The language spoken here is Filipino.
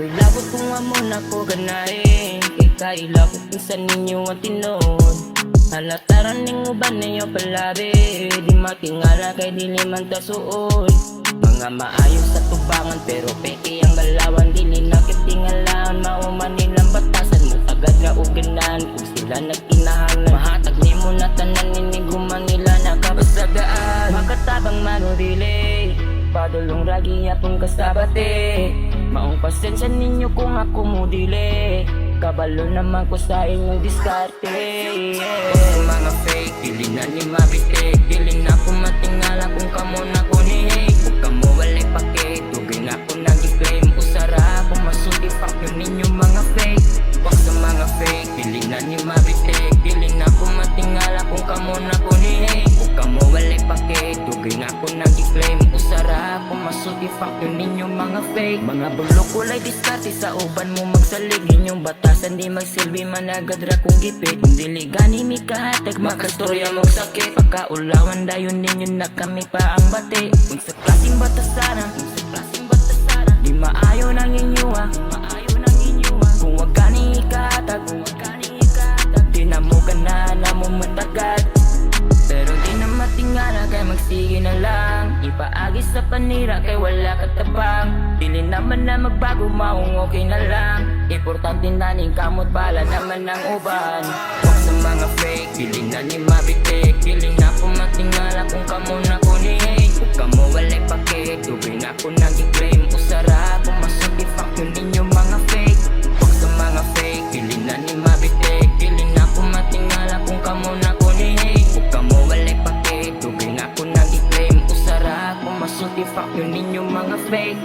Uy, labot kung amon ako ganahin, kay kailabot pinsan ninyo ang tinon. Halataran ning uban ninyo palabi, di matingala kay dili man tasuod. Mga maayos sa tubangan pero peke ang galawan, dili nakitingalaan, mauman nilang batasan mo agad nga uganan. Kung sila nagtinahalan, mahatag ni mo na tanan, niniguman nila nakapasagaan. Makatabang manurili, padulong ragi apong kasabate. Maong pasensya ninyo kung ako mudili, kabalo naman ko sa inyong diskarte. Mga fake, dili na ni mabitik, dili na ko matingala kung kamo na ko ni hate. Kung kamo walay pake, tugay na ko nag-claim. Usara ako masuti, fuck yun ninyo mga fake. Wag sa mga fake, dili na ni mabitik, dili na ko matingala kung kamo na ko ni hate. Kung kamo walay pake, tugay na ko nag-claim. Usara ako masuti, fuck yun ninyo mga fake. Mga bulok kulay diskarte sa uban mo magsalig, inyong batasan di magsilbi managadra kung gipit. Dili gani mi kahatag makastorya mong sakit, pagkaulawan dayon ninyo na kami pa ang bati. Kung sa klaseng batasaran, di maayo nang inyuwa, kung wag gani ikahatag, di na mo gana na mo matagad. Pero di na matingala kay magsige na lang, ipaagi sa panira kay wala katabang. Dili naman na magbago, maong okay na lang. Importante na ning kamot, bala naman ang uban. Wag sa mga fake, dili na ni mabitik, dili na po matingala kung kamo na ko ni hate. Kung kamo walay pake, tubay na ko nag-claim. Usara ako masuti, fuck yun ninyo mga fake. Wag sa mga fake, dili na ni mabitik, dili na po matingala kung kamo na ko ni hate. Kung kamo walay pake, tubay na ko nag-claim. Usara ako masuti, fuck yun ninyo mga fake.